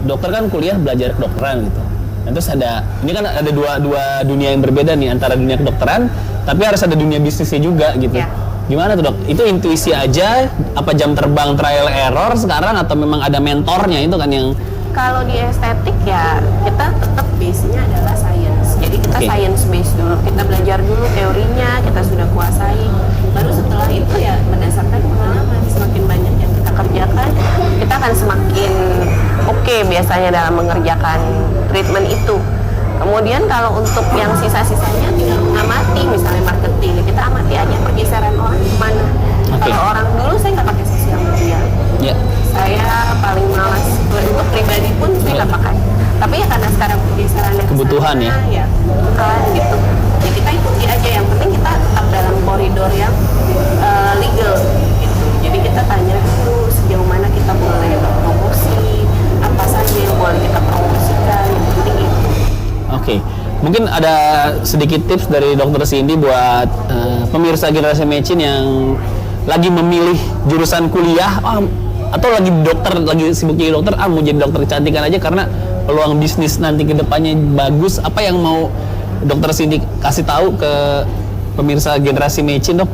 dokter kan kuliah belajar kedokteran gitu. Dan terus ini kan ada dua dunia yang berbeda nih, antara dunia kedokteran, tapi harus ada dunia bisnisnya juga gitu. Ya. Gimana tuh dok? Itu intuisi aja, apa jam terbang trial error sekarang, atau memang ada mentornya itu kan yang... Kalau di estetik ya kita tetap base-nya adalah science. Jadi kita science base dulu, kita belajar dulu teorinya, kita sudah kuasai. Baru setelah itu ya berdasarkan pengalaman, semakin banyak yang kita kerjakan, kita akan semakin oke biasanya dalam mengerjakan treatment itu. Kemudian kalau untuk yang sisa-sisanya tinggal mengamati, misalnya marketing, kita amati aja pergeseran orang kemana. Kalau orang dulu saya nggak pakai sosial media. Saya paling malas, untuk pribadi pun saya nggak pakai. Tapi ya karena sekarang pergeserannya kebutuhan ya kebutuhan gitu. Jadi kita ikuti aja, yang penting kita tetap dalam koridor yang legal gitu. Jadi kita tanya dulu sejauh mana kita boleh berpromosi, apa saja yang boleh kita promosikan, yang penting itu. Oke, mungkin ada sedikit tips dari Dokter Cindy buat pemirsa Generasi Mecin yang lagi memilih jurusan kuliah, atau lagi sibuk jadi dokter, mau jadi dokter kecantikan aja karena peluang bisnis nanti ke depannya bagus. Apa yang mau Dokter Cindy kasih tahu ke pemirsa Generasi Mecin, dok?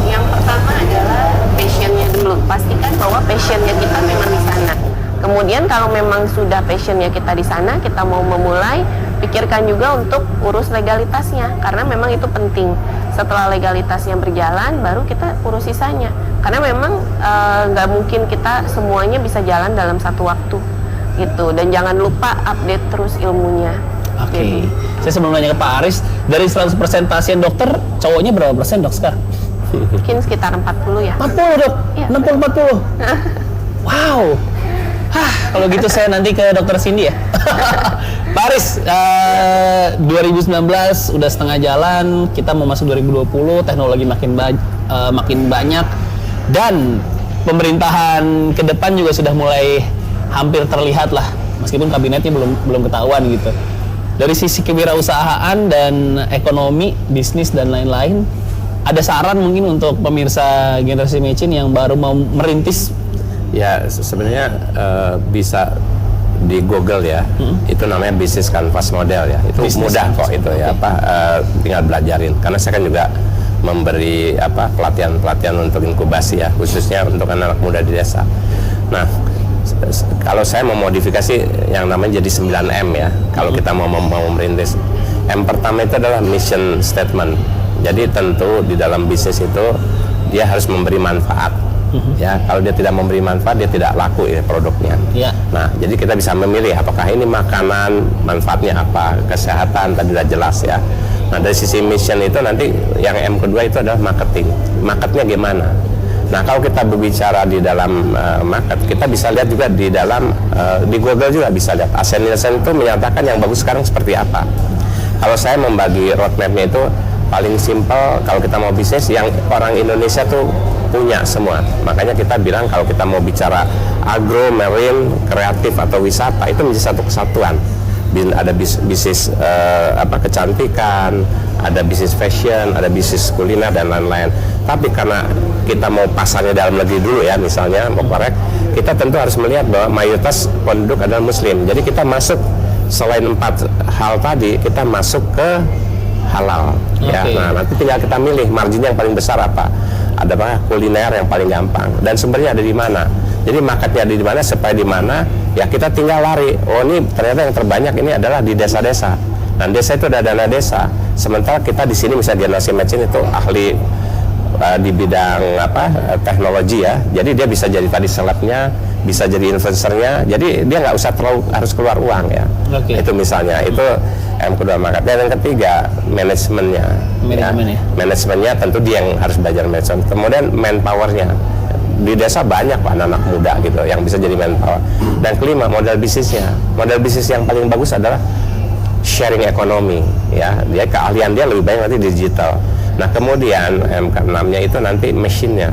Yang pertama adalah passionnya dulu. Pastikan bahwa passionnya kita memang di sana. Kemudian kalau memang sudah passionnya kita di sana, kita mau memulai, pikirkan juga untuk urus legalitasnya, karena memang itu penting. Setelah legalitasnya berjalan, baru kita urus sisanya. Karena memang nggak mungkin kita semuanya bisa jalan dalam satu waktu, gitu. Dan jangan lupa update terus ilmunya. Oke. Saya sebelum nanya ke Pak Aris, dari 100% pasien dokter, cowoknya berapa persen dok sekarang? Mungkin sekitar 40 ya. 40 dok? Ya. 60-40? Wow. Kalau gitu saya nanti ke Dokter Cindy ya. Pak Aris, 2019 udah setengah jalan, kita mau masuk 2020, teknologi makin banyak, dan pemerintahan ke depan juga sudah mulai hampir terlihat lah, meskipun kabinetnya belum ketahuan gitu. Dari sisi kewirausahaan dan ekonomi, bisnis dan lain-lain, ada saran mungkin untuk pemirsa Generasi Mecin yang baru mau merintis? Ya sebenarnya bisa di Google ya, itu namanya bisnis canvas model ya, itu business mudah kok itu ya, tinggal belajarin. Karena saya kan juga memberi pelatihan untuk inkubasi ya, khususnya untuk anak-anak muda di desa. Nah, kalau saya memodifikasi yang namanya jadi 9M ya, kalau kita mau merintis. M pertama itu adalah mission statement. Jadi tentu di dalam bisnis itu dia harus memberi manfaat. Ya, kalau dia tidak memberi manfaat, dia tidak laku ya produknya. Nah, jadi kita bisa memilih apakah ini makanan, manfaatnya apa, kesehatan tadi sudah jelas ya. Nah, dari sisi mission itu nanti yang M kedua itu adalah marketing. Marketnya gimana? Nah, kalau kita berbicara di dalam market, kita bisa lihat juga di dalam di Google juga bisa lihat. Asen Nielsen itu menyatakan yang bagus sekarang seperti apa. Kalau saya membagi roadmap-nya itu paling simpel, kalau kita mau bisnis yang orang Indonesia tuh punya semua. Makanya kita bilang kalau kita mau bicara agro, marine, kreatif atau wisata, itu menjadi satu kesatuan. Ada bisnis kecantikan, ada bisnis fashion, ada bisnis kuliner dan lain-lain. Tapi karena kita mau pasarnya dalam negeri dulu ya, misalnya mau korek, kita tentu harus melihat bahwa mayoritas penduduk adalah Muslim. Jadi kita masuk selain 4 hal tadi, kita masuk ke halal. Ya, nah nanti tinggal kita milih marginnya yang paling besar apa. Ada apa? Kuliner yang paling gampang dan sumbernya ada di mana. Jadi marketnya ada di mana, supaya di mana ya kita tinggal lari. Oh, ini ternyata yang terbanyak ini adalah di desa-desa. Dan desa itu ada dana desa. Sementara kita di sini misalnya Generasi Mecin itu ahli di bidang teknologi ya. Jadi dia bisa jadi tadi selebnya, bisa jadi influencernya. Jadi dia nggak usah terlalu harus keluar uang ya. Itu misalnya itu M kedua market. Dan yang ketiga manajemennya. Manajemennya tentu dia yang harus belajar manajemen. Kemudian manpowernya. Di desa banyak anak-anak muda gitu yang bisa jadi manpower. Dan kelima modal bisnisnya. Modal bisnis yang paling bagus adalah sharing ekonomi ya. Dia keahlian dia lebih banyak nanti digital. Nah kemudian M6-nya itu nanti mesinnya.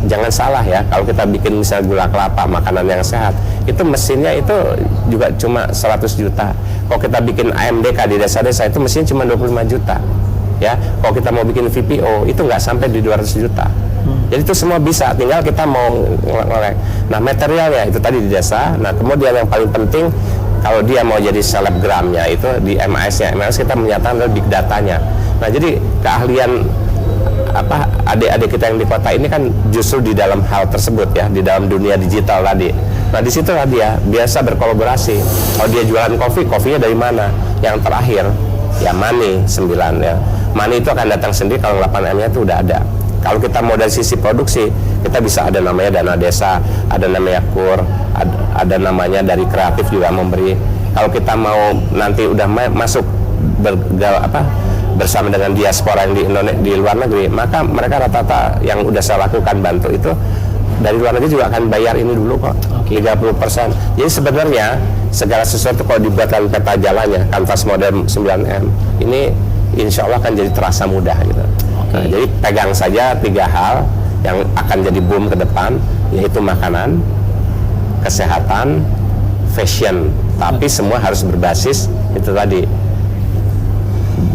Jangan salah ya, kalau kita bikin misalnya gula kelapa, makanan yang sehat, itu mesinnya itu juga cuma 100 juta. Kalau kita bikin AMDK di desa-desa itu mesin cuma 25 juta. Ya, kalau kita mau bikin VPO itu nggak sampai di 200 juta. Jadi itu semua bisa, tinggal kita mau ngolek. Nah materialnya itu tadi di desa. Nah kemudian yang paling penting kalau dia mau jadi selebgramnya itu di MIS-nya. MIS kita menyatakan adalah big datanya. Nah jadi keahlian adik-adik kita yang di kota ini kan justru di dalam hal tersebut ya, di dalam dunia digital tadi. Nah di situ lah dia biasa berkolaborasi. Kalau dia jualan kopi, kopinya dari mana? Yang terakhir ya Money 9 ya. Money itu akan datang sendiri kalau 8M-nya itu udah ada. Kalau kita mau dari sisi produksi, kita bisa ada namanya dana desa, ada namanya KUR, ada namanya dari kreatif juga memberi. Kalau kita mau nanti udah masuk bersama dengan diaspora yang di luar negeri, maka mereka rata-rata yang udah saya lakukan bantu itu dari luar negeri juga akan bayar ini dulu kok, 30%. Jadi sebenarnya segala sesuatu kalau dibuatkan peta jalannya, kanvas model 9M, ini insya Allah akan jadi terasa mudah gitu. Nah, jadi pegang saja 3 hal yang akan jadi boom ke depan, yaitu makanan, kesehatan, fashion. Tapi semua harus berbasis itu tadi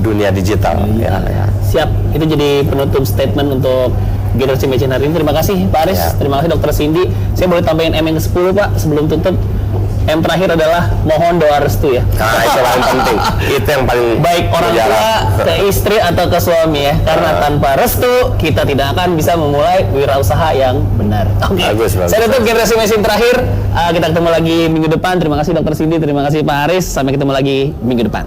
dunia digital. Ya. Siap, itu jadi penutup statement untuk Generasi Magician hari ini. Terima kasih Pak Aris, terima kasih Dr. Cindy. Saya boleh tambahin M yang ke-10 Pak sebelum tutup. M terakhir adalah mohon doa restu ya. Nah itu yang penting, itu yang paling baik orang tua ke istri atau ke suami ya, karena tanpa restu kita tidak akan bisa memulai wirausaha yang benar. Oke. Bagus. Saya tutup Generasi Magician terakhir. Kita ketemu lagi minggu depan. Terima kasih Dr. Cindy, terima kasih Pak Aris. Sampai ketemu lagi minggu depan.